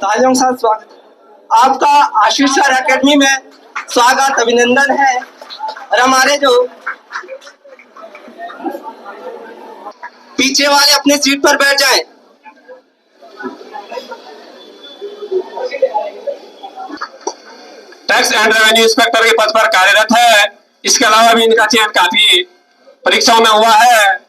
तालियों के साथ स्वागत आपका आशीष सर एकेडमी में स्वागत अभिनंदन है। और हमारे जो पीछे वाले अपने सीट पर बैठ जाएं। टैक्स एंड रेवेन्यू इंस्पेक्टर के पद पर कार्यरत है। इसके अलावा भी इनका चयन काफी परीक्षाओं में हुआ है।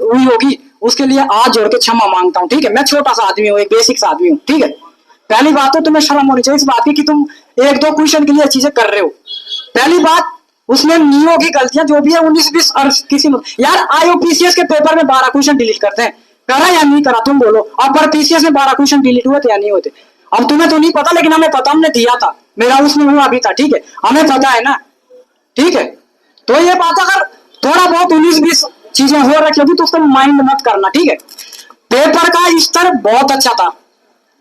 हुई होगी उसके लिए आज जोड़ के क्षमा मांगता हूँ। ठीक है, मैं छोटा सा आदमी हूँ, एक बेसिक सा आदमी हूँ। ठीक है, पहली बात तो तुम्हें शर्म होनी चाहिए इस बात की कि तुम एक दो क्वेश्चन के लिए चीजें कर रहे हो। पहली बात, उसमें नियो की गलतियां जो भी है 19-20 किसी में यार आईओपीसीएस के पेपर में 12 क्वेश्चन डिलीट करते हैं। करा या नहीं करा तुम बोलो। अब पर पीसीएस में 12 क्वेश्चन डिलीट हुए थे या नहीं होते? अब तुम्हें तो नहीं पता, लेकिन हमें पता, हमने दिया था, मेरा उसमें हुआ भी था। ठीक है, हमें पता है ना। ठीक है, तो ये बात अगर थोड़ा बहुत 19-20 चीजें हो रखी होगी तो उसको माइंड मत करना। ठीक है, पेपर का स्तर बहुत अच्छा था।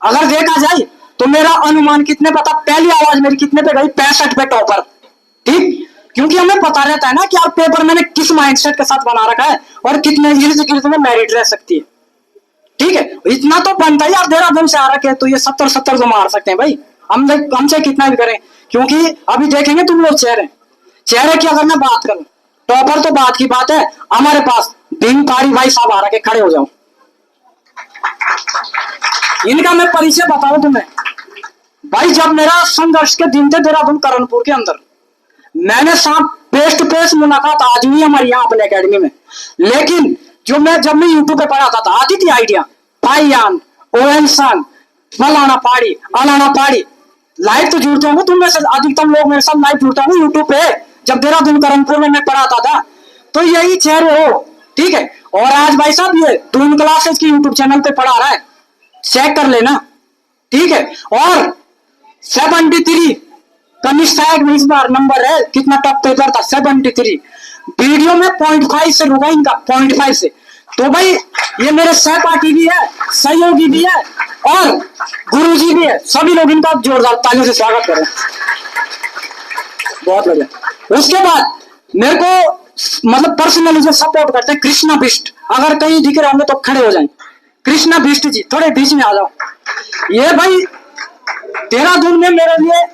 अगर देखा जाए तो मेरा अनुमान कितने पता, पहली आवाज मेरी कितने पे गई? 65 पे टॉपर। ठीक, क्योंकि हमें पता रहता है ना कि यार पेपर मैंने किस माइंडसेट के साथ बना रखा है और कितने इर्द गिर्द में मेरिट रह सकती है। ठीक है, इतना तो बनता है यार, देहरादून से आ रखे है तो ये 70 तो मार सकते हैं भाई, हमसे कितना भी करें। क्योंकि अभी देखेंगे तुम लोग चेहरे की अगर मैं बात करूं, टॉपर तो बात की बात है, हमारे पास भीमकारी भाई साहब आ रखे, खड़े हो जाओ। इनका मैं परिचय बताऊं तुम्हें भाई, जब मेरा संघर्ष के दिन थे देहरादून करणपुर के अंदर, मैंने साहब फेस टू फेस मुलाकात आज हुई हमारी यहाँ अपने एकेडमी में। लेकिन जब मैं यूट्यूब पे पढ़ाता था, आती थी आइडिया, भाईयान ओएन संग फलाना पहाड़ी अलाना पहाड़ी, लाइव तो जुड़ते होंगे तुम में से अधिकतम लोग मेरे साथ लाइव जुड़ते होंगे यूट्यूब पे। जब देहरादून करणपुर में मैं पढ़ाता था तो यही चेहरे हो, ठीक है। और आज भाई साहब ये दून क्लासेस की यूट्यूब चैनल पे पढ़ा रहा है, चेक कर लेना, ठीक है। और 73 कनिष्ठ में इस बार नंबर है, कितना टफ पेपर था 73, वीडियो में 0.5 से रुका इनका, 0.5 से। तो भाई ये मेरे सहपाठी भी है, सहयोगी भी है और गुरुजी भी है, सभी लोग इनका जोरदार तालियों से स्वागत करें। बहुत बढ़िया। उसके बाद मेरे को मतलब पर्सनली जो सपोर्ट करते हैं कृष्णा बिष्ट, अगर कहीं दिख रहे होंगे तो खड़े हो जाएं। कृष्णा बिष्ट जी थोड़े बीच में आ जाओ। ये भाई देहरादून में मेरे लिए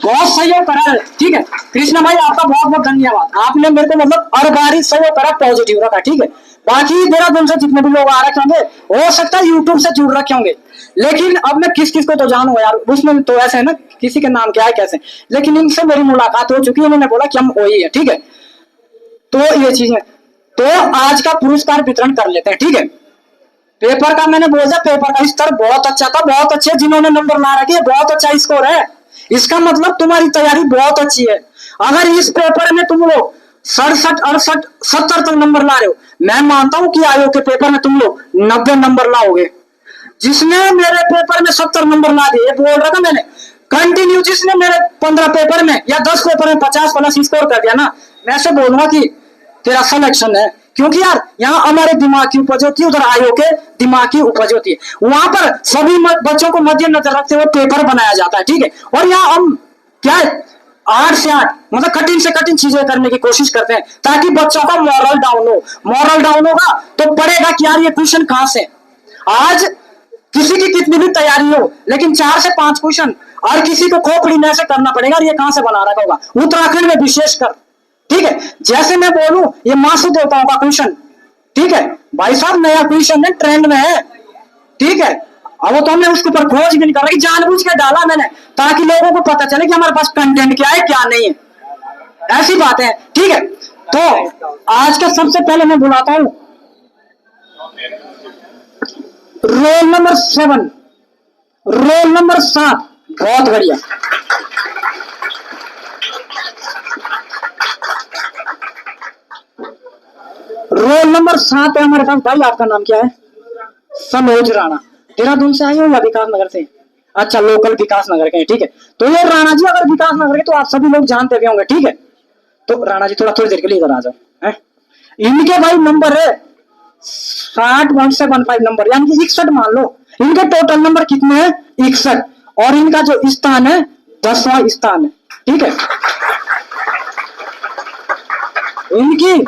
बहुत सहयोग करा है, ठीक है। कृष्णा भाई आपका बहुत बहुत धन्यवाद, आपने मेरे को मतलब हर बार ही सहयोग करा, पॉजिटिव रखा, ठीक है। बाकी देहरादून से जितने भी लोग आ रखे होंगे, हो सकता है यूट्यूब से जुड़ रखे होंगे, लेकिन अब मैं किस किस को तो जानू यार, उसमें तो ऐसे है ना, किसी के नाम क्या है कैसे, लेकिन इनसे मेरी मुलाकात हो चुकी है, उन्होंने बोला कि हम वही है, ठीक है। तो ये चीजें, तो आज का पुरस्कार वितरण कर लेते हैं, ठीक है। पेपर का मैंने बोला, पेपर का स्तर बहुत अच्छा था, बहुत अच्छे जिन्होंने नंबर ला रखे, बहुत अच्छा स्कोर है, इसका मतलब तुम्हारी तैयारी बहुत अच्छी है। अगर इस पेपर में तुम लोग 67, 68, 70 तक नंबर ला रहे हो, मैं मानता हूं कि आयोग के पेपर में तुम लोग 90 नंबर लाओगे। जिसने मेरे पेपर में 70 नंबर ला दिए, बोल रहा था मैंने, कंटिन्यू जिसने मेरे 15 पेपर में या 10 पेपर में 50+ स्कोर कर दिया ना, मैं से बोलूंगा कि तेरा सिलेक्शन है। क्योंकि यार यहाँ हमारे दिमाग की उपज होती है, उधर आयोग के दिमाग की उपज होती है, वहां पर सभी बच्चों को मद्देनजर रखते हुए पेपर बनाया जाता है, ठीक है। और यहाँ हम क्या 8 से 8 मतलब कठिन से कठिन चीजें करने की कोशिश करते हैं, ताकि बच्चों का मॉरल डाउन हो। मॉरल डाउन होगा तो पढ़ेगा कि यार ये क्वेश्चन कहां से। आज किसी की कितनी भी तैयारी हो, लेकिन 4 से 5 क्वेश्चन और किसी को खोपड़ी में से करना पड़ेगा, ये कहां से बना रखा होगा, उत्तराखंड में विशेषकर, ठीक है। जैसे मैं बोलूं ये मासू देवताओं का क्वेश्चन, ठीक है भाई साहब, नया क्वेश्चन है, ट्रेंड में है, ठीक है। अब तो हमने उसके ऊपर खोज भी नहीं करा, जानबूझ के डाला मैंने, ताकि लोगों को पता चले कि हमारे पास कंटेंट क्या है क्या नहीं है, ऐसी बातें हैं, ठीक है। तो आज का सबसे पहले मैं बुलाता हूं रोल नंबर 7, रोल नंबर 7, बहुत बढ़िया। रोल नंबर 7 है हमारे पास भाई, आपका नाम क्या है? सनोज राणा। देहरादून से आए हो या विकास नगर से? अच्छा, लोकल विकास नगर के हैं, ठीक है। तो ये राणा जी अगर विकास नगर के तो आप सभी लोग जानते भी होंगे, ठीक है। तो राणा जी थोड़ी देर के लिए इधर आ जाओ, है। इनके भाई नंबर है 60.75 नंबर, यानी कि 61 मान लो। इनके टोटल नंबर कितने हैं? 61, और इनका जो स्थान है 10वां स्थान है, ठीक है। इनकी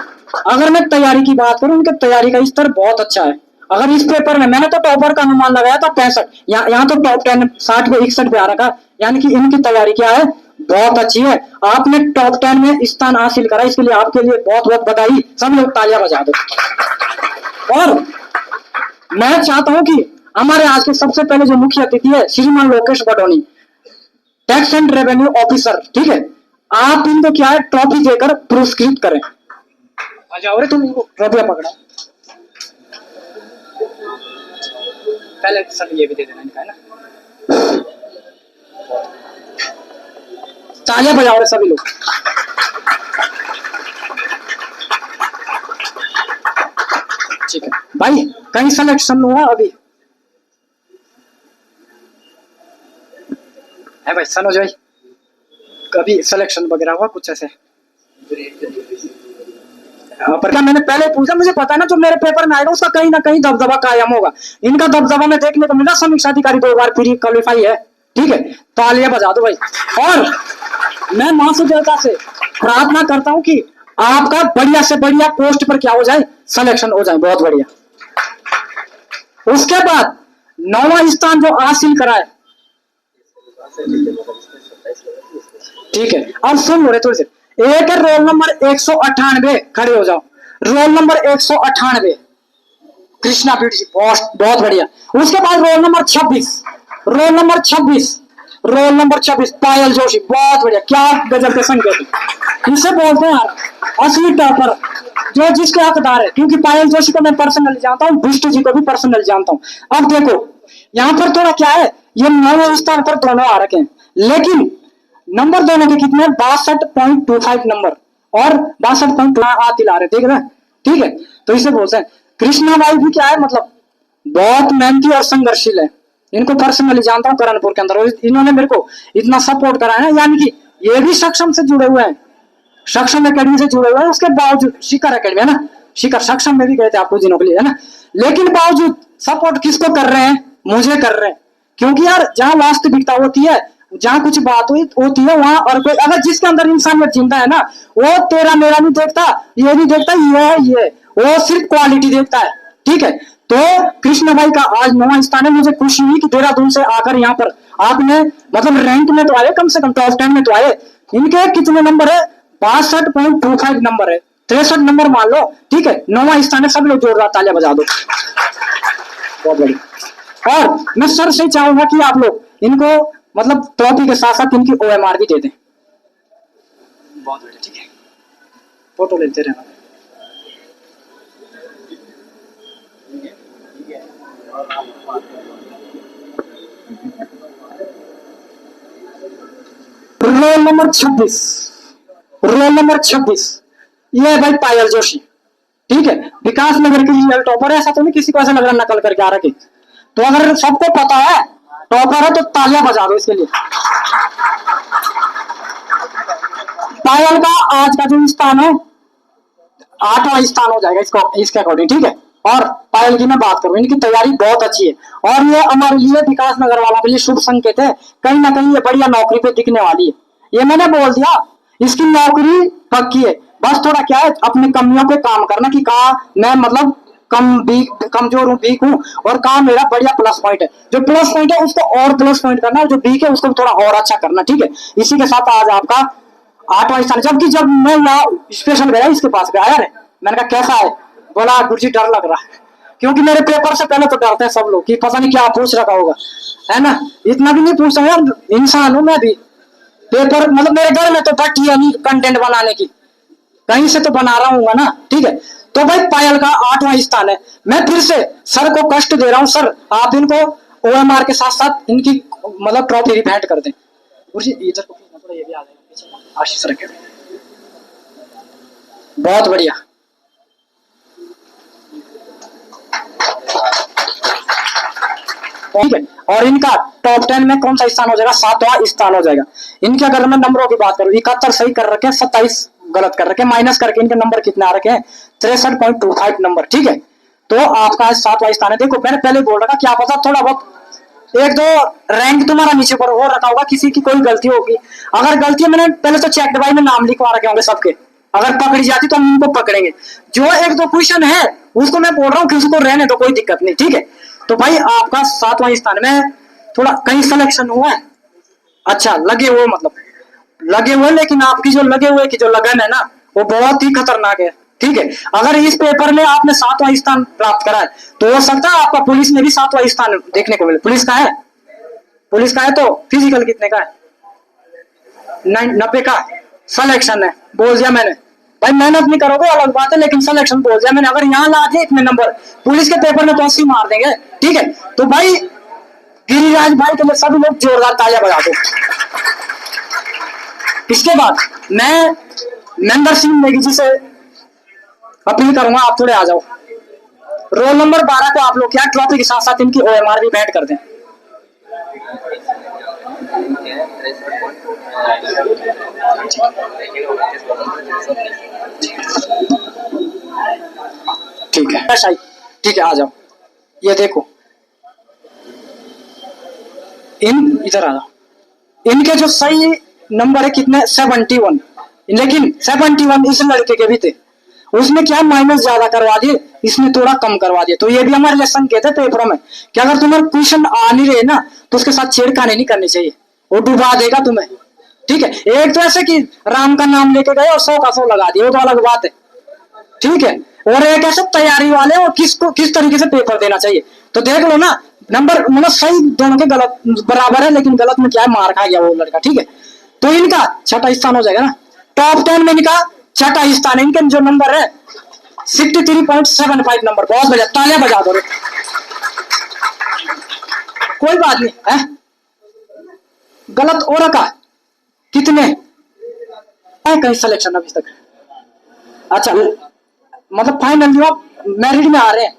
अगर मैं तैयारी की बात करूं, उनके तैयारी का स्तर बहुत अच्छा है। अगर इस पेपर में मैंने तो टॉपर का अनुमान लगाया था 65, यहाँ तो टॉप 10 60 पे 61 पे आ रखा, यानी कि इनकी तैयारी क्या है, बहुत अच्छी है। आपने टॉप 10 में स्थान हासिल करा, इसके लिए आपके लिए बहुत बहुत बधाई, सब लोग तालियां बजा दो। और मैं चाहता हूं कि हमारे आज के सबसे पहले जो मुख्य अतिथि है श्रीमान Lokesh Badoni, tax and revenue officer, ठीक है। आप इनको क्या है ट्रॉफी देकर पुरस्कृत करें। आ जाओ रे, तुम ट्रॉफी पकड़ा, पहले सर ये भी दे देना इनका, है ना। तालियां बजाओ रे सभी लोग। ठीक है भाई, कहीं सिलेक्शन हुआ अभी है भाई? सनोज भाई कभी सिलेक्शन वगैरह हुआ कुछ ऐसे? पर क्या मैंने पहले पूछा, मुझे पता है ना जो मेरे पेपर में आएगा उसका कहीं ना कहीं दबदबा कायम होगा। इनका दबदबा में देखने को मिला, समीक्षा अधिकारी 2 बार प्री क्वालिफाई है, ठीक है। तालियां बजा दो भाई। और मैं मासू देवता से प्रार्थना करता हूं कि आपका बढ़िया से बढ़िया पोस्ट पर क्या हो जाए, सिलेक्शन हो जाए, बहुत बढ़िया। उसके बाद 9वां स्थान जो हासिल करा है, ठीक है, अब सुन लो रे थोड़ी सी। एक है रोल नंबर 198, खड़े हो जाओ। रोल नंबर 198 कृष्णा ब्यूटी जी, बहुत बढ़िया। उसके बाद roll number 26, roll number 26, roll number 26 पायल जोशी, बहुत बढ़िया। क्या गजल के संकेत, इसे बोलते हैं यार असली टॉपर, जो जिसके हकदार है। क्योंकि पायल जोशी को मैं पर्सनली जानता हूँ, बिष्टू जी को भी पर्सनली जानता हूँ। अब देखो यहाँ पर थोड़ा क्या है, ये 9वें स्थान पर दोनों आ रखे हैं, लेकिन नंबर दोनों के कितने, 62.25 नंबर और 62 हाथ हिला रहे, देख रहे हैं, ठीक है। तो इसे बोलते हैं कृष्णा बाई भी क्या है, मतलब बहुत मेहनती और संघर्षशील है। इनको पर्सनली जानता हूँ करणपुर के अंदर, और इन्होंने मेरे को इतना सपोर्ट करा है ना, यानी कि ये भी सक्षम से जुड़े हुए हैं, सक्षम एकेडमी से जुड़े हुए हैं। उसके बावजूद शिखर एकेडमी है ना, शिखर सक्षम में भी गए थे आप कुछ दिनों के लिए, है ना, लेकिन बावजूद सपोर्ट किसको कर रहे हैं, मुझे कर रहे हैं। क्योंकि यार जहां वास्तविकता होती है, जहां कुछ बात होती है, वहां और कोई, अगर जिसके अंदर इंसानियत जिंदा है ना, वो तेरा मेरा नहीं देखता, ये नहीं देखता, ये वो सिर्फ क्वालिटी देखता है, ठीक है। तो कृष्ण भाई का आज 9वां स्थान है। मुझे खुशी हुई कि देहरादून से आकर यहाँ पर आपने मतलब रैंक में तो आए, कम से कम टॉप 10 में तो आए। इनके कितने नंबर है, 62.25 नंबर है, 63 नंबर मान लो, ठीक है। 9वां स्थान है, सब लोग जोरदार तालियां बजा दो, बहुत बढ़िया। और मैं सर से चाहूंगा कि आप लोग इनको मतलब ट्रॉफी के साथ साथ इनकी OMR भी दे दें, बहुत बढ़िया, ठीक है। फोटो लेते रहना। रोल नंबर 26, रोल नंबर 26 ये है भाई पायल जोशी, ठीक है। विकास नगर की रियल टॉपर है, ऐसा तो नहीं किसी को ऐसा लग रहा नकल करके आ रखे। तो अगर सबको पता है टॉपर है तो तालियां बजा दो इसके लिए। पायल का आज का जो स्थान है 8वां स्थान हो जाएगा इसको, इसके अकॉर्डिंग, ठीक है। और पायल की मैं बात करूं, इनकी तैयारी बहुत अच्छी है, और ये हमारे लिए विकास नगर वालों के लिए शुभ संकेत है। कहीं ना कहीं ये बढ़िया नौकरी पे दिखने वाली है, ये मैंने बोल दिया, इसकी नौकरी पक्की है। बस थोड़ा क्या है, अपनी कमियों पे काम करना कि कहा मैं मतलब कमजोर हूँ, वीक हूँ, और कहा मेरा बढ़िया प्लस पॉइंट है। जो प्लस पॉइंट है उसको और प्लस पॉइंट करना, और जो वीक है उसको थोड़ा और अच्छा करना, ठीक है। इसी के साथ आज आपका 8वां स्थान। जबकि जब मैं यहाँ स्पेशल गया इसके पास गया यार, मैंने कहा कैसा है, बोला गुरुजी डर लग रहा है। क्योंकि मेरे पेपर से पहले तो डरते हैं सब लोग कि पता नहीं क्या पूछ रखा होगा, है ना। इतना भी नहीं पूछता यार, इंसान हूं मैं भी। पेपर मतलब मेरे घर में तो भट्टी है नहीं कंटेंट बनाने की, कहीं से तो बना रहा हूँ ना, ठीक है। तो भाई पायल का 8वां स्थान है। मैं फिर से सर को कष्ट दे रहा हूँ, सर आप इनको OMR के साथ साथ इनकी मतलब ट्रॉफी भेंट कर दें। गुरुजी इधर को थोड़ा, ये भी आ जाएगा आशीष रखे, बहुत बढ़िया। ठीक है, और इनका टॉप 10 में कौन सा स्थान हो जाएगा, 7वां स्थान हो जाएगा। इनके अगर मैं नंबरों की बात करूं, 71 सही कर रखे हैं, 27 गलत कर रखे, माइनस करके इनके नंबर कितने आ रखे हैं, 63.25 नंबर, ठीक है। तो आपका 7वां स्थान है। देखो मैंने पहले बोल रहा था, क्या पता थोड़ा बहुत एक दो रैंक तुम्हारा नीचे पर हो रखा होगा, किसी की कोई गलती होगी। अगर गलती मैंने पहले तो चेक भाई में नाम लिखवा रखे होंगे सबके, अगर पकड़ी जाती तो हम उनको पकड़ेंगे। जो एक दो क्वेश्चन है उसको मैं बोल रहा हूँ कि उसको रहने दो, कोई दिक्कत नहीं, ठीक है। तो भाई आपका 7वां स्थान में थोड़ा कहीं सिलेक्शन हुआ है, अच्छा लगे हुए, मतलब लगे हुए, लेकिन आपकी जो लगे हुए की जो लगन है ना वो बहुत ही खतरनाक है, ठीक है। अगर इस पेपर में आपने 7वां स्थान प्राप्त करा है तो हो सकता है आपका पुलिस में भी 7वां स्थान देखने को मिले। पुलिस का है, पुलिस का है तो फिजिकल कितने का है, 90 का सिलेक्शन है, बोल दिया मैंने। भाई मेहनत नहीं करोगे अलग बात है, लेकिन सिलेक्शन बोल दिया मैंने। अगर यहाँ ला दिए इतने नंबर, पुलिस के पेपर में तो 80 मार देंगे, ठीक है। तो भाई गिरिराज भाई के लिए सभी लोग जोरदार तालियां बजा दो। इसके बाद मैं महेंद्र सिंह नेगी जी से अपील करूंगा, आप थोड़े आ जाओ। रोल नंबर 12 को आप लोग क्या ट्रॉफी के साथ साथ इनकी OMR भी भेंट कर दें। ठीक है शाही, ठीक है आ जाओ। ये देखो इधर आ जाओ। इनके जो सही नंबर है कितने, 71, लेकिन 71 इस लड़के के भी थे, उसमें क्या माइनस ज्यादा करवा दिए, इसमें थोड़ा कम करवा दिए। तो ये भी हमारे लेसन के थे पेपरों में कि अगर तुम्हारे क्वेश्चन आ नहीं रहे ना तो उसके साथ छेड़खानी नहीं करनी चाहिए, वो डुबा देगा तुम्हें। ठीक है, एक तो ऐसे कि राम का नाम लेके गए और 100 का 100 लगा दिया, वो तो अलग बात है। ठीक है, और एक ऐसे तैयारी वाले और किसको किस तरीके से पेपर देना चाहिए। तो देख लो ना, नंबर मतलब सही दोनों के गलत बराबर है, लेकिन गलत में क्या है, मार खा गया वो लड़का। ठीक है, तो इनका छठा स्थान हो जाएगा ना, टॉप 10 में इनका छठा स्थान है। इनके जो नंबर है 63.75 नंबर, बहुत बढ़िया, तालियां बजा दो रे। कोई बात नहीं है, गलत और का कितने है कहीं सिलेक्शन अभी तक? अच्छा, मतलब फाइनल मैरिड में आ रहे हैं,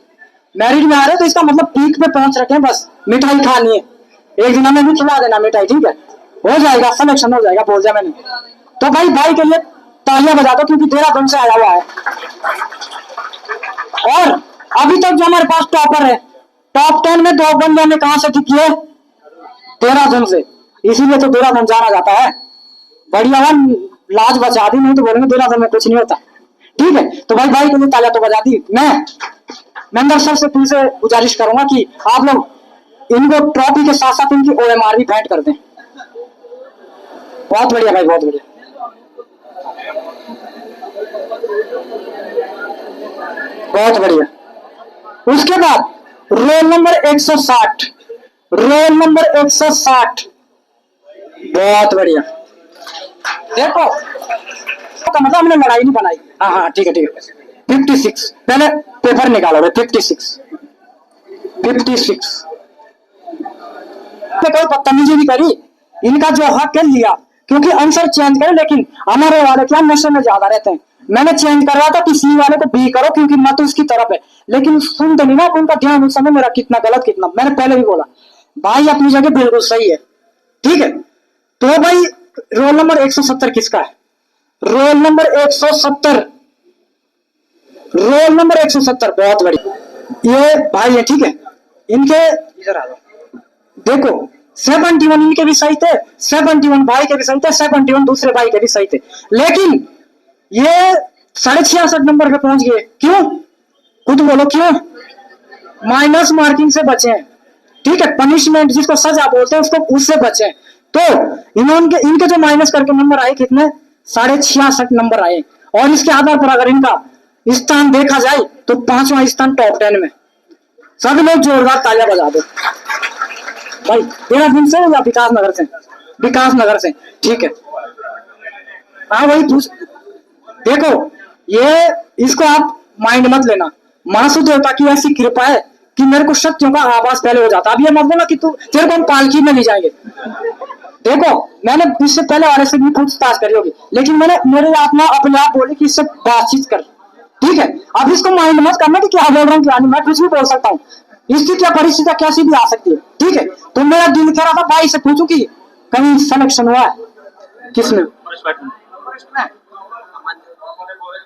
मैरिड में आ रहे हैं तो इसका मतलब पीक पे पहुंच रखे हैं, बस मिठाई खानी है, एक दिन हमें भी खिला देना मिठाई। ठीक है, हो जाएगा, सिलेक्शन हो जाएगा, बोल दिया मैंने। तो भाई के लिए तालियां बजा दो, क्योंकि 13 से आया हुआ है। और अभी तक जो हमारे पास टॉपर है, टॉप 10 में 2 बंदे ने कहां से ठीक किए? 13 से, इसीलिए तो 13 जाना जाता है। बढ़िया, लाज बचा दी, नहीं तो बोलेंगे 13 में कुछ नहीं होता। ठीक है, तो भाई के लिए तालियां तो बजा दी। मैं मेंबर सर से फिर से गुजारिश करूंगा कि आप लोग इनको ट्रॉफी के साथ साथ इनकी OMR भी भेंट कर दें। बहुत बढ़िया भाई, बहुत बढ़िया, बहुत बढ़िया। उसके बाद रोल नंबर 160, रोल नंबर 160, बहुत बढ़िया। देखो तो मतलब हमने लड़ाई नहीं बनाई। हाँ ठीक है, ठीक है। 56, पहले पेपर निकालो भाई। 56 कोई बदतमीजी भी करी, इनका जो हक है लिया, क्योंकि आंसर चेंज करे। लेकिन हमारे वाले क्या नशे में ज्यादा रहते हैं, मैंने चेंज करवा था कि सी वाले को बी करो, क्योंकि मत उसकी तरफ है। लेकिन सुनते नहीं ना, उनका ध्यान उस समय मेरा कितना गलत कितना, मैंने पहले भी बोला भाई अपनी जगह बिल्कुल सही है। ठीक है, तो भाई रोल नंबर 170 किसका है? रोल नंबर 170, रोल नंबर 170, बहुत बड़ी ये भाई है। ठीक है, इनके इधर आ जाओ, देखो 71 इनके भी सही थे, 71 भाई के भी सही थे, 71 दूसरे भाई के भी सही थे, लेकिन ये 66.5 नंबर पे पहुंच गए। क्यों? खुद बोलो क्यों? माइनस मार्किंग से बचे हैं। ठीक है, पनिशमेंट जिसको सजा बोलते हैं उसको, उससे बचे। तो इन्होंने इनके जो माइनस करके नंबर आए कितने? 66.5 नंबर आए। और इसके आधार पर अगर इनका स्थान देखा जाए तो 5वां स्थान टॉप 10 में। सभी लोग जोरदार तालियां बजा दो भाई। देहरादून से या विकास नगर से? विकास नगर से, ठीक है। हाँ वही पूछ, देखो ये इसको आप माइंड मत लेना, मासू देवता की ऐसी कृपा है कि मेरे को शक्तियों का आभास पहले हो जाता। अब ये मत बोला कि तू तेरे को हम पालकी में ले जाएंगे। देखो मैंने इससे पहले वाले से भी पूछताछ करी होगी, लेकिन मैंने मेरे आत्मा अपने आप बोली कि इससे बातचीत कर। ठीक है, अब इसको माइंड मत करना कि क्या बोल रहा हूँ क्या नहीं, मैं कुछ भी बोल सकता हूँ, स्थिति या परिस्थिति कैसी भी आ सकती है। ठीक है, तो मेरा दिल कह रहा था भाई से पूछूं कि कहीं सिलेक्शन हुआ है किसमें?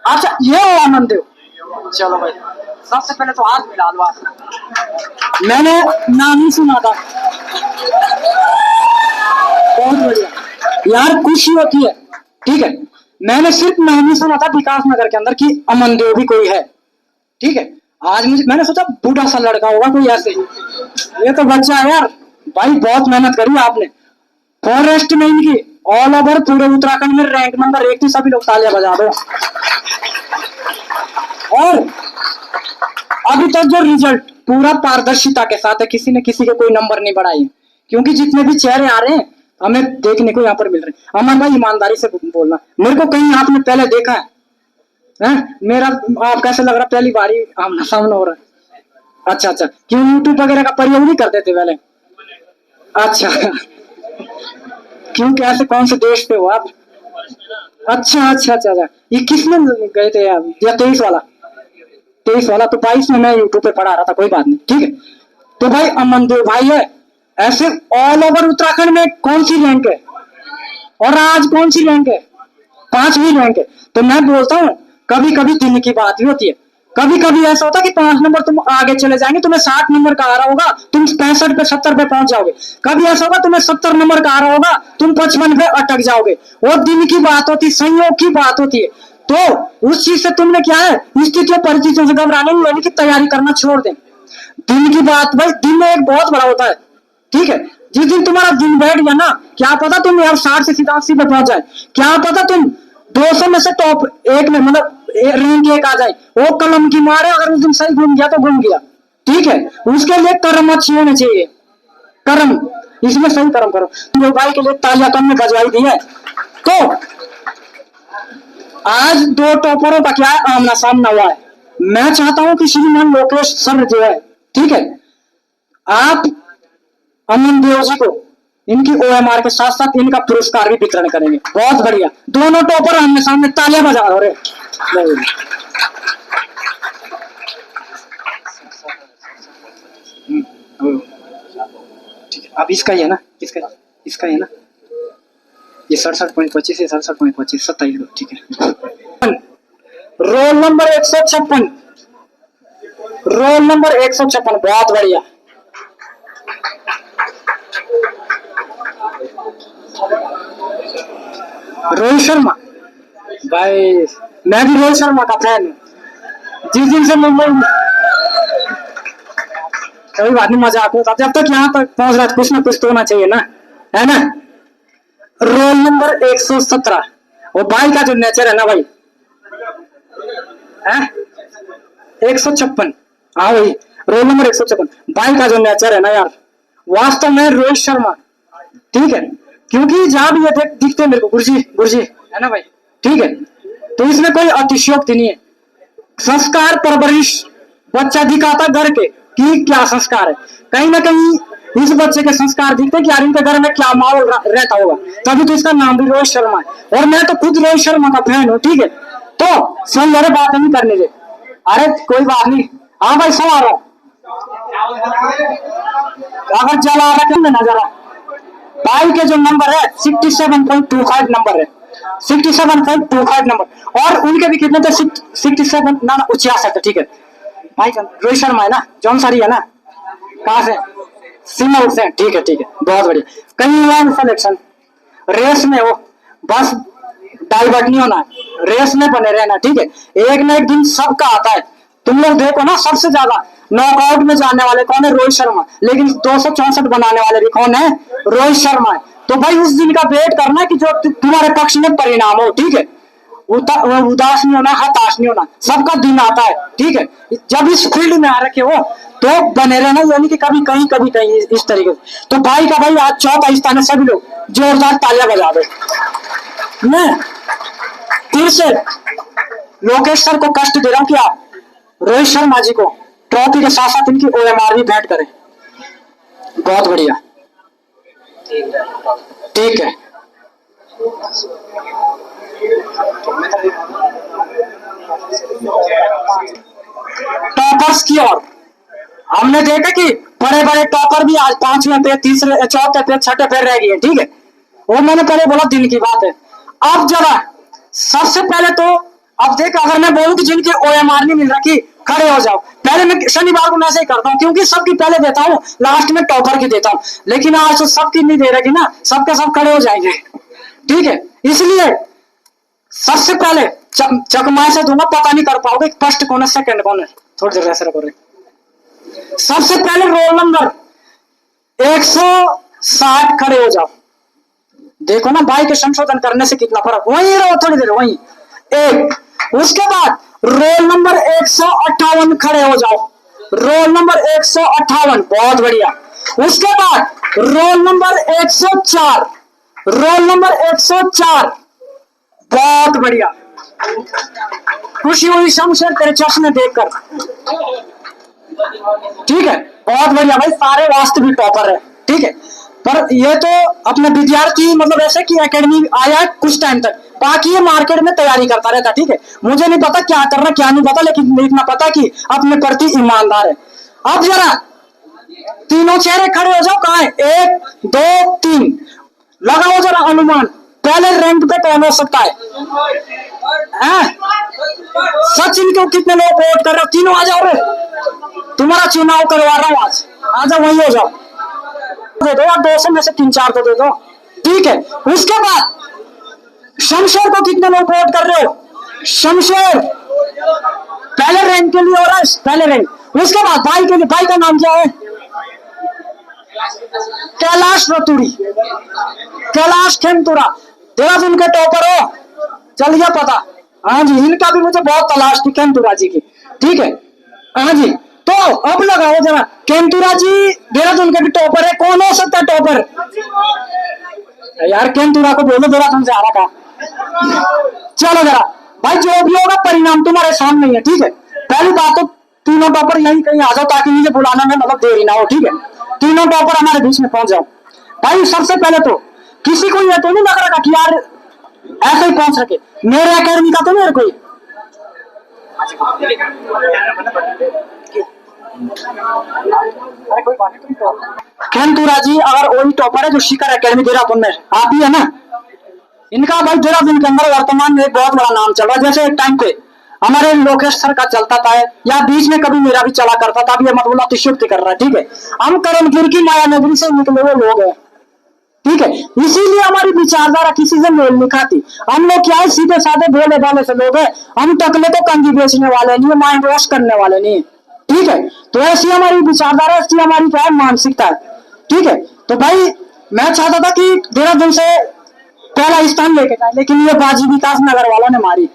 अच्छा ये हो आनंद देव, चलो भाई सबसे पहले तो हाथ मिला लो। मैंने नाम ही सुना था, बहुत बढ़िया यार, खुशी होती है। ठीक है, मैंने सिर्फ नाम ही सुना था विकास नगर के अंदर कि अमन देव भी कोई है। ठीक है, आज मुझे मैंने सोचा बूढ़ा सा लड़का होगा कोई ऐसे, ये तो बच्चा है यार। भाई बहुत मेहनत करी आपने, फॉरेस्ट में इनकी ऑल ओवर पूरे उत्तराखंड में रैंक नंबर 1 थी। सभी लोग तालियां बजा दो। और अभी तक जो रिजल्ट पूरा पारदर्शिता के साथ है, किसी ने किसी के कोई नंबर नहीं बढ़ाए, क्योंकि जितने भी चेहरे आ रहे हैं हमें देखने को यहाँ पर मिल रहे हैं। अमन भाई ईमानदारी से बोलना, मेरे को कहीं आपने पहले देखा है? मेरा आप कैसे लग रहा? पहली बारी आमना सामना हो रहा है। अच्छा अच्छा, क्यों यूट्यूब वगैरह का प्रयोग नहीं करते थे पहले? अच्छा क्यों, कैसे कौन से देश पे हो आप? अच्छा अच्छा अच्छा अच्छा, ये किसमें गए थे आप? या 23 वाला? 23 वाला तो 22 में मैं यूट्यूब पे पढ़ा रहा था, कोई बात नहीं। ठीक है, तो भाई अमन देव भाई है। ऐसे ऑल ओवर उत्तराखंड में कौन सी रैंक है? और आज कौन सी रैंक है? 5वीं रैंक है। तो मैं बोलता हूँ कभी कभी दिन की बात भी होती है, कभी कभी ऐसा होता है कि 5 नंबर तुम आगे चले जाएंगे, तुम्हें 60 नंबर का आ रहा होगा, तुम 65 पे 70 पे पहुंच जाओगे। कभी ऐसा होगा तुम्हें 70 नंबर का आ रहा होगा, तुम 55 पे अटक जाओगे। वो दिन की बात होती, संयोग की बात होती है। तो उस चीज से तुमने क्या है, स्थितियों परिस्थितियों से घबराने लेने की तैयारी करना छोड़ दे। दिन की बात भाई, दिन में एक बहुत बड़ा होता है, ठीक है। जिस दिन तुम्हारा दिन बैठ गया ना, क्या पता तुम यार 60 से सीधा 80 पे पहुंच जाए, क्या पता तुम 200 में से टॉप 1 में मतलब रैंक 1 आ जाए। वो कलम की मारे, अगर उस दिन सही घूम गया तो घूम गया, ठीक है। उसके लिए कर्म अच्छे होने चाहिए, कर्म, इसमें सही कर्म करो। तो भाई के लिए तालियां तुमने बजवाई दी है। तो आज 2 टॉपरों का क्या है, आमना सामना हुआ है। मैं चाहता हूं कि श्रीमान लोकेश सर जो है, ठीक है, आप अमन देव जी को इनकी OMR के साथ साथ इनका पुरस्कार भी वितरण करेंगे। बहुत बढ़िया, दोनों टॉपर आमने सामने, तालियां बजा रहे। ठीक है, अब इसका ही है ना, इसका ही है ना, ये 67.25 है, 67.25, 27, ठीक है। रोल नंबर 156, रोल नंबर 156, बहुत बढ़िया। रोहित शर्मा भाई, मैं भी रोहित शर्मा का फैन हूँ। जिस दिन से मुंबई, कभी बात नहीं, मजाक होता, जब तक यहाँ तक पहुंच रहा है कुछ ना कुछ तो होना चाहिए ना, है ना। रोल नंबर 117, वो भाई का जो नेचर है ना भाई, है 156, हाँ भाई, रोल नंबर 156, भाई का जो नेचर है ना यार, वास्तव में रोहित शर्मा, ठीक है। क्योंकि जहां भी ये दिखते मेरे को गुरुजी है ना भाई, ठीक है। तो इसमें कोई अतिशयोक्ति नहीं है। संस्कार परवरिश बच्चा दिखाता घर के कि क्या संस्कार है, कहीं ना कहीं इस बच्चे के संस्कार दिखते हैं कि यार इनके घर में क्या माहौल रहता होगा, तभी तो इसका नाम भी रोहित शर्मा है। और मैं तो खुद रोहित शर्मा का फैन हूँ, ठीक है। तो सुन, मेरे बात नहीं करने दे, अरे कोई बात नहीं, हाँ भाई सो आ रहा हूँ, अगर जला रखे ना जरा। भाई के जो नंबर है 67.25 नंबर है, 67.25 नंबर, और उनके भी कितने थे, 67 ना 66, ठीक है। भाई रोहित शर्मा है ना, जौनसारी है ना, कहाँ से, सिमल से, ठीक है, बहुत बढ़िया। कहीं हुआ सिलेक्शन, रेस में हो, बस डाइवर्ट नहीं होना, रेस में बने रहना, ठीक है। एक ना एक दिन सबका आता है। तुम लोग देखो ना, सबसे ज्यादा नॉकआउट में जाने वाले कौन है, रोहित शर्मा, लेकिन 264 बनाने वाले भी कौन है, रोहित शर्मा है। तो भाई उस दिन का वेट करना कि जो तुम्हारे पक्ष में परिणाम हो, ठीक है। उदास नहीं होना, हताश नहीं होना, सबका दिन आता है, ठीक है। जब इस फील्ड में आ रखे हो तो बने रहना, यानी कि कभी कहीं कभी कहीं इस तरीके से। तो भाई का भाई आज चौथा स्थान है, सभी लोग जोरदार तालियां बजा दो। मैं फिर से लोकेश सर को कष्ट दे रहा हूं कि आप रोहित शर्मा जी को ट्रॉफी के साथ साथ इनकी OMR भी भेंट करें। बहुत बढ़िया, ठीक है। टॉपर्स की ओर हमने देखा कि बड़े बड़े टॉपर भी आज 5वें पे, तीसरे, चौथे पे, छठे पे रह गए, ठीक है। वो मैंने पहले बोला, दिन की बात है। अब जरा सबसे पहले तो अब देख, अगर मैं बोलूं कि जिनकी OMR नहीं मिल रखी, खड़े हो जाओ। पहले मैं शनिवार को मैं ऐसे ही करता हूँ, क्योंकि सबकी पहले देता हूँ, लास्ट में टॉपर की देता हूँ। लेकिन आज तो सबकी नहीं दे रही ना, सबके सब खड़े हो जाएंगे, ठीक है। इसलिए सबसे पहले चकमाए से दूंगा, पता नहीं कर पाओगे फर्स्ट कौन है सेकंड कौन है, थोड़ी देर ऐसे रखो। सबसे पहले रोल नंबर 160 खड़े हो जाओ। देखो ना भाई के संशोधन करने से कितना फर्क, वहीं रहो थोड़ी देर, वहीं एक। उसके बाद रोल नंबर 158 खड़े हो जाओ, रोल नंबर 158, बहुत बढ़िया। उसके बाद रोल नंबर 104, रोल नंबर 104, बहुत बढ़िया। खुशी हुई शमशेर तेरे चश्मे देखकर, ठीक है, बहुत बढ़िया भाई, सारे वास्तविक टॉपर है, ठीक है। पर ये तो अपने विद्यार्थी मतलब ऐसे कि एकेडमी आया कुछ टाइम तक, बाकी ये मार्केट में तैयारी करता रहता, ठीक है। मुझे नहीं पता क्या करना क्या नहीं पता, लेकिन इतना पता कि अपने प्रति ईमानदार है। अब जरा तीनों चेहरे खड़े हो जाओ, कहाँ है, 1 2 3, लगाओ जरा अनुमान, पहले रैंक पे कौन हो सकता है? सच सचिन को कितने लोग वोट कर रहे हो? तीनों आ जाओ रे, तुम्हारा चुनाव करवा रहा हूँ आज, आ जाओ वहीं हो जाओ। दे दो यार, 200 में से 3-4 तो दे दो, ठीक है। उसके बाद शमशेर को कितने लोग वोट कर रहे हो? शमशेर पहले रैंक के लिए हो रहा है, पहले रैंक। उसके बाद भाई के लिए, भाई का नाम क्या है? कैलाश रतूड़ी, कैलाश खेमतुरा, देहरादून के टॉपर हो, चल गया पता। हाँ जी, इनका भी मुझे बहुत तलाश थी, खेमतुरा जी की, ठीक है। हाँ जी, तो अब लगाओ जरा, खेमतुरा जी देहरादून के भी टॉपर है, कौन हो सकता है टॉपर? यार खेमतुरा को बोलो देहरादून से आ रहा था। चलो जरा भाई, जो भी होगा परिणाम तुम्हारे सामने ही है, ठीक है। पहली बात तो तीनों टॉपर यहीं कहीं आ जाओ, ताकि मुझे बुलाने में मतलब देरी ना हो, ठीक है। तीनों टॉपर हमारे बीच में पहुंच जाओ भाई। सबसे पहले तो किसी को ये तो नहीं लग रहा कि यार ऐसे ही पहुंच सके, मेरे अकेडमी का तो मेरे कोई खेमतुरा जी अगर वही टॉपर है जो शिखर अकेडमी देहरादून में आप ही है ना, इनका भाई देहरादून के अंदर वर्तमान में बहुत बड़ा नाम चल रहा है। जैसे एक टाइम पे हमारे लोकेश सर का चलता था, या बीच में कभी मेरा भी चला करता था, अभी ये मतलब अतिशयोक्ति कर रहा है, ठीक है। हम करणगिर की माया नगरी से निकले हुए लोग हैं, ठीक है। इसीलिए हमारी विचारधारा किसी से मेल नहीं खाती। हम लोग क्या है, सीधे साधे भोले भाले से लोग हैं। हम टकले तो कंगी बेचने वाले नहीं, माइंड वॉश करने वाले नहीं, ठीक है। तो ऐसी हमारी विचारधारा, ऐसी हमारी क्या है मानसिकता है, ठीक है। तो भाई मैं चाहता था कि देहरादून से पहला स्थान लेके जाए, लेकिन ये बाजी विकास नगर वालों ने मारी।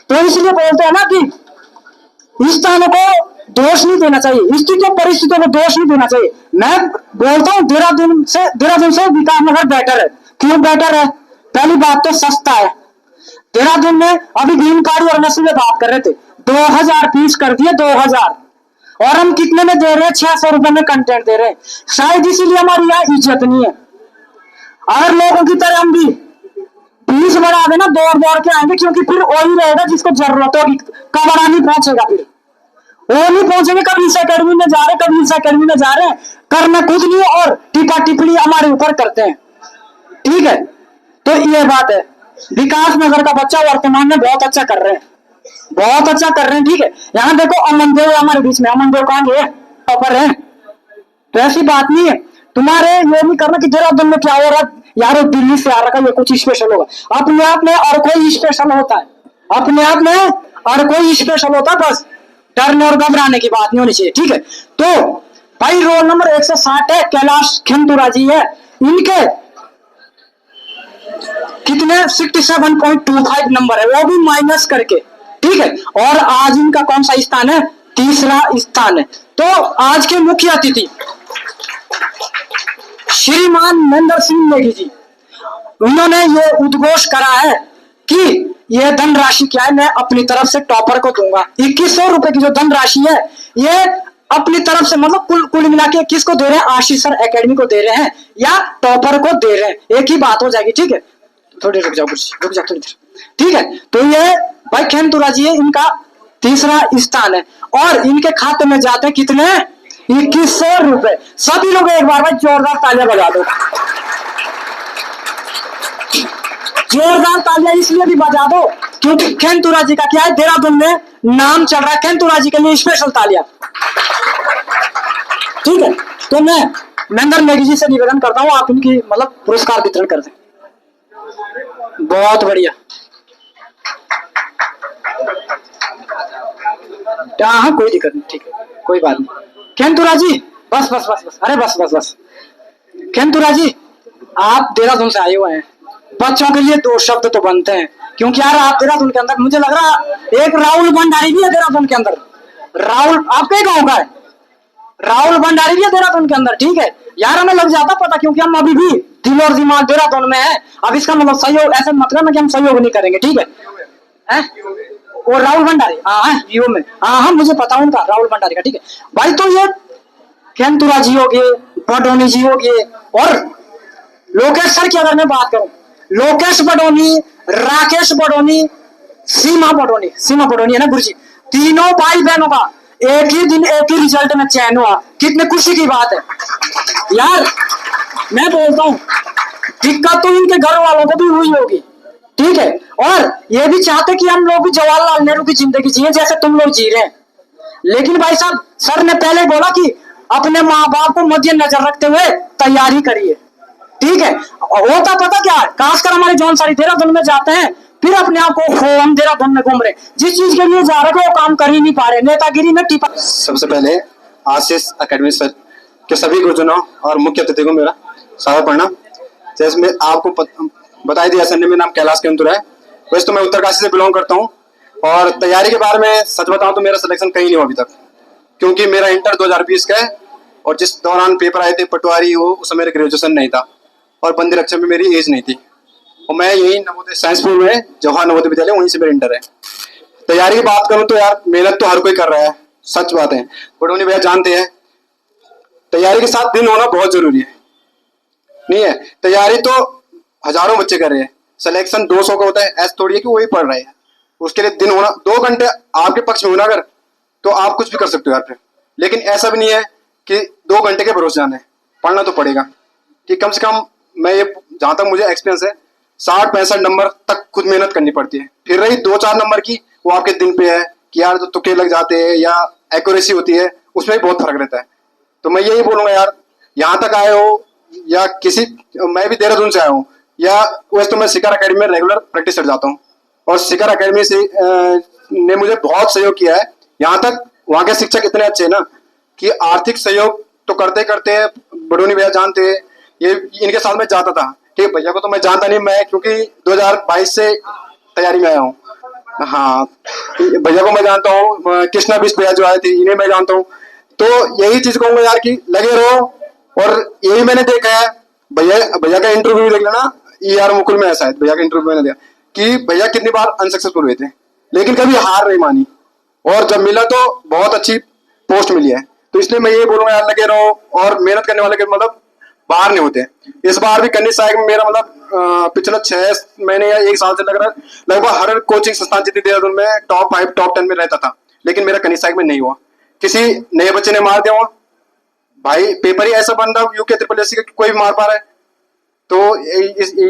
तो इसलिए बोलते हैं ना कि स्थानों को दोष नहीं देना चाहिए, स्थितियों परिस्थितियों को दोष नहीं देना चाहिए। मैं बोलता हूँ देहरादून से विकास नगर बेटर है। क्यों बेटर है? पहली बात तो सस्ता है। देहरादून में अभी ग्रीन कार्ड और नशे में बात कर रहे थे, 2000 फीस कर दिए, 2000, और हम कितने में दे रहे हैं? 600 रुपए में कंटेंट दे रहे हैं। शायद इसीलिए हमारी यहाँ इज्जत नहीं है। अगर लोगों की तरह हम भी फीस बढ़ा देना, दौड़ के आएंगे, क्योंकि फिर वही रहेगा जिसको जरूरत होगी, कमरा नहीं पहुंचेगा, फिर वो नहीं पहुंचेंगे। कभी इस अकेडमी में जा रहे, कभी इस अकेडमी में जा रहे हैं, करना कुछ नहीं और टिप्पा टिप्पणी हमारे ऊपर करते हैं, ठीक है। तो ये बात है, विकास नगर का बच्चा वर्तमान में बहुत अच्छा कर रहे हैं, बहुत अच्छा कर रहे हैं, ठीक है। यहाँ देखो अमन देव हमारे बीच में, अमन देव कहाँ गए? टॉपर है। तो ऐसी बात नहीं है, तुम्हारे ये नहीं करना कि देहरादून में क्या हो रहा है यार, दिल्ली से आ रखा ये कुछ स्पेशल होगा। अपने आप में और कोई स्पेशल होता है, अपने आप में और कोई स्पेशल होता है, बस डरने और घबराने की बात नहीं होनी चाहिए, ठीक है। तो भाई रोल नंबर 160 है, कैलाश खेमतुरा जी है। इनके कितने 67.25 नंबर है, वो भी माइनस करके, ठीक है। और आज इनका कौन सा स्थान है? तीसरा स्थान है। तो आज के मुख्य अतिथि श्रीमान महेंद्र सिंह नेगी जी, उन्होंने ये उद्घोष करा है कि ये धनराशि क्या है, मैं अपनी तरफ से टॉपर को दूंगा। 2100 रुपए की जो धनराशि है, ये अपनी तरफ से मतलब कुल मिला के किसको दे रहे हैं? आशीष सर एकेडमी को दे रहे हैं या टॉपर को दे रहे हैं, एक ही बात हो जाएगी, ठीक है। थोड़ी रुक जाओ थोड़ी देर, ठीक है। तो ये भाई खेमतुरा जी है, इनका तीसरा स्थान है, और इनके खाते में जाते हैं कितने? 2100 रुपए। सभी लोग एक बार भाई जोरदार तालियां बजा दो, जोरदार तालियां इसलिए भी बजा दो क्योंकि खेमतुरा जी का क्या है, देहरादून में नाम चल रहा है। खेमतुरा जी के लिए स्पेशल तालियां, ठीक है। तो मैं महेंद्र नेगी जी से निवेदन करता हूं, आप इनकी मतलब पुरस्कार वितरण कर दें। बहुत बढ़िया, हाँ कोई दिक्कत नहीं, ठीक है, कोई बात नहीं। खेमतुरा जी बस, अरे बस खेमतुरा जी, आप देहरादून से आए हुए हैं, बच्चों के लिए 2 शब्द तो बनते हैं, क्योंकि यार आप देहरादून के अंदर, मुझे लग रहा एक राहुल भंडारी भी है देहरादून के अंदर। राहुल आपके गांव का है, राहुल भंडारी भी है देहरादून के अंदर, ठीक है। यार हमें लग जाता पता, क्योंकि हम अभी भी दिल और दिमाग देहरादून में है। अब इसका मतलब सहयोग, ऐसा मतलब ना कि हम सहयोग नहीं करेंगे, ठीक है। और राहुल भंडारी, हाँ वीओ में, हाँ मुझे पता उनका, राहुल भंडारी का, ठीक है भाई। तो ये खेमतुरा जी हो गए, बडोनी जी हो गए, और लोकेश सर की अगर मैं बात करूं, लोकेश बडोनी, राकेश बडोनी, सीमा बडोनी है ना गुरुजी, तीनों भाई बहनों का एक ही दिन एक ही रिजल्ट में चयन हुआ। कितने खुशी की बात है यार। मैं बोलता हूं दिक्कत तो इनके घर वालों को भी हुई होगी, ठीक है। और ये भी चाहते कि हम लोग भी जवाहरलाल नेहरू की जिंदगी जिए जैसे तुम लोग जी रहे हैं। लेकिन भाई साहब सर ने पहले बोला कि अपने माँ बाप को मद्देनजर रखते हुए तैयारी करिए, ठीक है। होता पता क्या है, खासकर हमारे जौन सारी देहरादून में जाते हैं, फिर अपने आप को हम देहरादून में घूम रहे, जिस चीज के लिए जा रहे वो काम कर ही नहीं पा रहे, नेतागिरी में टिपा। सबसे पहले आशीष एकेडमी के सभी गुरुजनों और मुख्य अतिथि को मेरा स्वागत प्रणाम। जैसे मैं आपको बताई दिया, सर ने मेरा नाम कैलाश केंतुर है। वैसे तो मैं उत्तरकाशी से बिलोंग करता हूँ और तैयारी के बारे में सच बताऊं तो मेरा सिलेक्शन कहीं नहीं हुआ अभी तक, क्योंकि मेरा इंटर 2020 का है और जिस दौरान पेपर आए थे पटवारी वो उस समय मेरा ग्रेजुएशन नहीं था और बंदी रक्षा में मेरी एज नहीं थी और मैं यही नवोदय साइंसपुर में जवाहर नवोदय विद्यालय वहीं से मेरा इंटर है। तैयारी की बात करूँ तो यार मेहनत तो हर कोई कर रहा है, सच बात है, बट उन्हें भैया जानते हैं तैयारी के साथ दिन होना बहुत जरूरी है। नहीं है तैयारी तो हजारों बच्चे कर रहे हैं, सिलेक्शन 200 का होता है, ऐसा थोड़ी है कि वही पढ़ रहे हैं, उसके लिए दिन होना 2 घंटे आपके पक्ष में होना अगर तो आप कुछ भी कर सकते हो यार। लेकिन ऐसा भी नहीं है कि 2 घंटे के भरोसे जाना है, पढ़ना तो पड़ेगा कि कम से कम मैं ये जहां तक मुझे एक्सपीरियंस है 60-65 नंबर तक खुद मेहनत करनी पड़ती है। फिर रही 2-4 नंबर की वो आपके दिन पे है कि यार तो तुक्के लग जाते हैं या एक्यूरेसी होती है, उसमें भी बहुत फर्क रहता है। तो मैं यही बोलूंगा यार, यहाँ तक आए हो या किसी, मैं भी देहरादून से आया हूँ या वैसे तो मैं शिखर अकेडमी में रेगुलर प्रैक्टिस कर जाता हूँ और शिखर अकेडमी से ने मुझे बहुत सहयोग किया है। यहाँ तक वहाँ के शिक्षक इतने अच्छे हैं ना कि आर्थिक सहयोग तो करते करते बड़ोनी भैया जानते हैं, ये इनके साथ में जाता था, ठीक। भैया को तो मैं जानता नहीं, मैं क्योंकि 2022 से तैयारी में आया हूँ। हाँ भैया को मैं जानता हूँ, कृष्णा बिस्ट भैया जो आए थे इन्हें मैं जानता हूँ। तो यही चीज कहूंगा यार कि लगे रहो और यही मैंने देखा है। भैया का इंटरव्यू देख लेना, यार मुकुल में ऐसा है, भैया का इंटरव्यू मैंने देखा कि भैया कितनी बार अनसक्सेसफुल हुए थे लेकिन कभी हार नहीं मानी और जब मिला तो बहुत अच्छी पोस्ट मिली है। तो इसलिए मैं ये बोलूंगा यार लगे रहो और मेहनत करने वाले के मतलब बाहर नहीं होते। इस बार भी कन्नी साहब में मेरा मतलब पिछले 6 महीने या 1 साल से लग रहा है लगभग हर कोचिंग संस्थान जितनी देहरादून में टॉप 5 टॉप 10 में रहता था, लेकिन मेरा कन्नी साहब में नहीं हुआ। किसी नए बच्चे ने मार दिया भाई, पेपर ही ऐसा बन रहा यूके ट्रिपल एससी का कोई भी मार पा रहा है। तो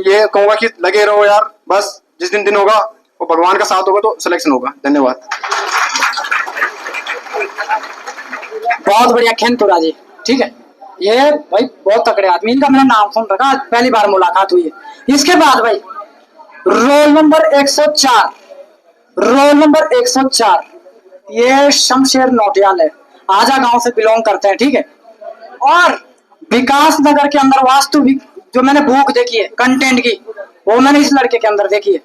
ये कहूंगा कि लगे रहो यार, बस जिस दिन होगा वो भगवान का साथ होगा तो सिलेक्शन होगा। धन्यवाद। बहुत बढ़िया खेनपुरा जी, ठीक है। ये भाई बहुत तगड़े आदमी, इनका मैंने नाम सुन रखा, पहली बार मुलाकात हुई है। इसके बाद भाई रोल नंबर 104, रोल नंबर 104 ये शमशेर नोटियाल है, आजा गांव से बिलोंग करते हैं, ठीक है। और विकास नगर के अंदर वास्तविक जो मैंने बुक देखी है कंटेंट की, वो मैंने इस लड़के के अंदर देखी है।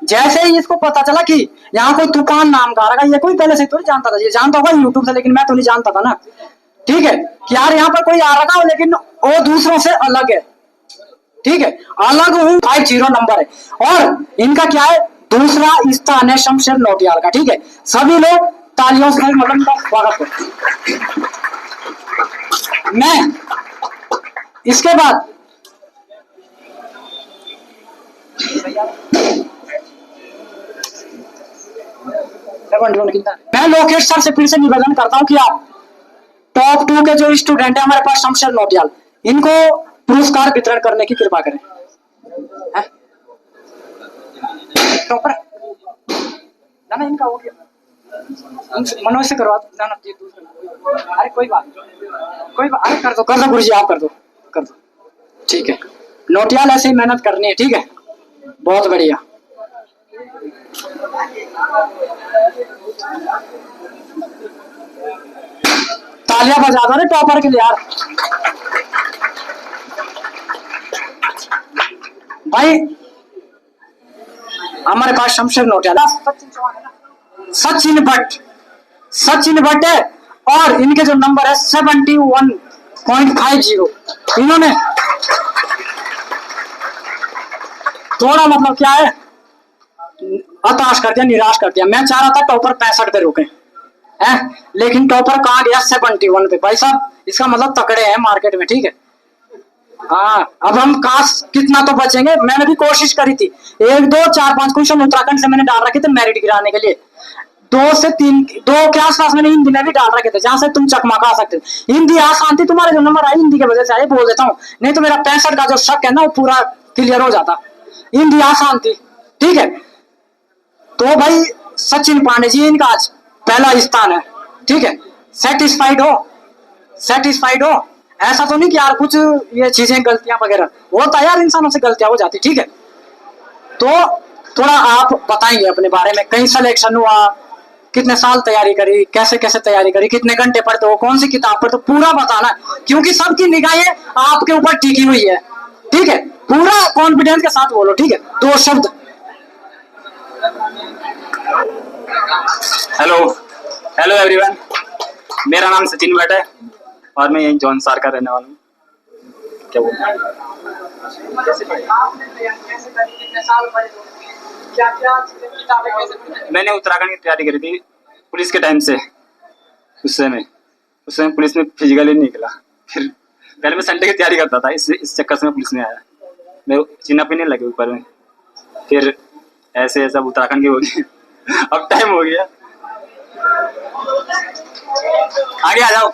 जैसे ही इसको पता चला कि यहाँ कोई तूफान नाम का रखा, ये कोई पहले से तो जानता था, ये जानता होगा यूट्यूब से, लेकिन मैं तो नहीं जानता था ना, ठीक है, कि यार यहाँ पर कोई आ रखा हो लेकिन वो दूसरों से अलग है, ठीक है, अलग हूँ। 50 नंबर है और इनका क्या है, दूसरा स्थान है शमशेर नोटियाल का, ठीक है। सभी लोग तालियों से मतलब इनका स्वागत करें। मैं इसके बाद मैं लोकेश सर से फिर से निवेदन करता हूं कि आप टॉप 2 के जो स्टूडेंट है हमारे पास शमशेर नोटियाल, इनको पुरस्कार वितरण करने की कृपा करें। टॉपर ना इनका हो गया, मनोज से करवा दो ना, अरे कोई बात अरे कर दो गुरु जी, आप कर दो, ठीक है। नोटियाल ऐसे ही मेहनत करनी है, ठीक है, बहुत बढ़िया। तालियां बजा दो रे टॉपर के लिए यार। भाई हमारे पास शमशेर नोटियाल, सचिन भट्ट है और इनके जो नंबर है 71.50। इन्होंने थोड़ा मतलब क्या है हताश कर दिया, निराश कर दिया। मैं चाह रहा था टॉपर 65 पे रुके हैं, लेकिन टॉपर कहाँ गया 71 पे। भाई साहब इसका मतलब तकड़े हैं मार्केट में, ठीक है। हाँ अब हम काश कितना तो बचेंगे। मैंने भी कोशिश करी थी, 1 2 4 5 क्वेश्चन उत्तराखंड से मैंने डाल रखे थे मेरिट गिराने के लिए, 2 से 3 2 के आसपास मैंने हिंदी में भी डाल रखे थे जहां से तुम चकमा खा सकते थे। हिंदी आसान थी, तुम्हारे जो नंबर आई हिंदी की वजह से आए, बोल देता हूँ, नहीं तो मेरा 65 का जो शक है ना वो पूरा क्लियर हो जाता। हिंदी आसान थी, ठीक है। तो भाई सचिन पांडे जी इनका आज पहला स्थान है, ठीक है। सेटिस्फाइड हो, सेटिस्फाइड हो। ऐसा तो नहीं कि यार कुछ ये चीजें गलतियां वगैरह होता है यार, इंसानों से गलतियां हो जाती, ठीक है। तो थोड़ा आप बताएंगे अपने बारे में, कहीं सिलेक्शन हुआ, कितने साल तैयारी करी, कैसे कैसे तैयारी करी, कितने घंटे पढ़ते हो, कौन सी किताब पढ़ते हो, पूरा बताना, क्योंकि सबकी निगाहें आपके ऊपर टिकी हुई है, ठीक है। पूरा कॉन्फिडेंस के साथ बोलो, ठीक है। 2 शब्द। हेलो हेलो एवरीवन, मेरा नाम सचिन भट्ट है और मैं यही जौनसार का रहने वाला हूँ। क्या बोलूं? मैंने उत्तराखंड की तैयारी करी थी पुलिस के टाइम से। उस समय पुलिस में फिजिकली नहीं निकला। फिर पहले मैं संडे की तैयारी करता था, इस चक्कर से मैं पुलिस में आया। मैं चिन्ह नहीं लगे ऊपर में, फिर ऐसे ऐसा उत्तराखंड की हो गई। अब टाइम हो गया, आगे आ जाओ।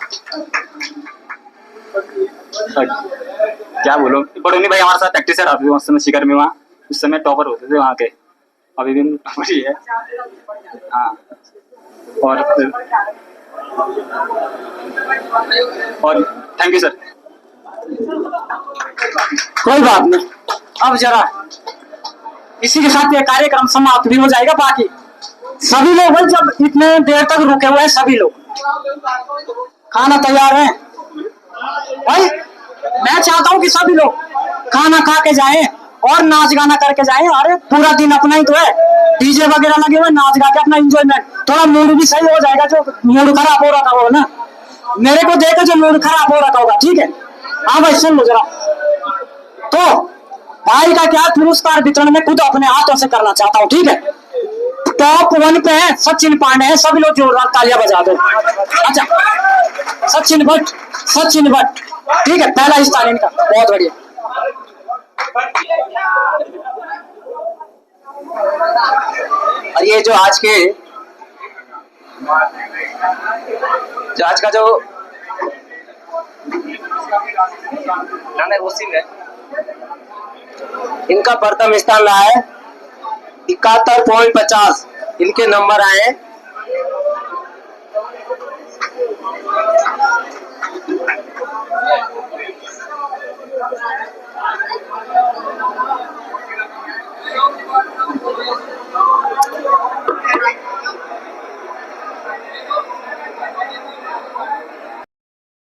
क्या बोलो, बड़ोनी भाई हमारे साथ प्रैक्टिस कराते थे उस समय शिखर में, वहाँ उस समय टॉपर होते थे वहाँ के, अभी भी टॉपर ही है। हाँ, और थैंक यू सर। कोई बात नहीं, अब जरा इसी के साथ ये कार्यक्रम समाप्त भी हो जाएगा। बाकी सभी लोग भाई जब इतने देर तक रुके हुए हैं, सभी लोग खाना तैयार है भाई। मैं चाहता हूँ कि सभी लोग खाना खा के जाएं और नाच गाना करके जाएं। अरे पूरा दिन अपना ही तो है, डीजे वगैरह लगे हुए, नाच गा के अपना एंजॉयमेंट, थोड़ा मूड भी सही हो जाएगा। जो मूड खराब हो रहा होगा ना, मेरे को देखो जो मूड खराब हो रहा होगा, ठीक है। हाँ भाई सुन लो जरा। तो भाई का क्या पुरस्कार वितरण में खुद अपने हाथों से करना चाहता हूँ, ठीक है। टॉप 1 पे है सचिन पांडे है, सभी लोग जोरदार तालियां बजा दो। अच्छा, सचिन भट्ट, सचिन भट्ट, ठीक है, पहला स्थान इनका, बहुत बढ़िया। और ये जो आज का जो है, इनका प्रथम स्थान रहा है 71.50 इनके नंबर आए।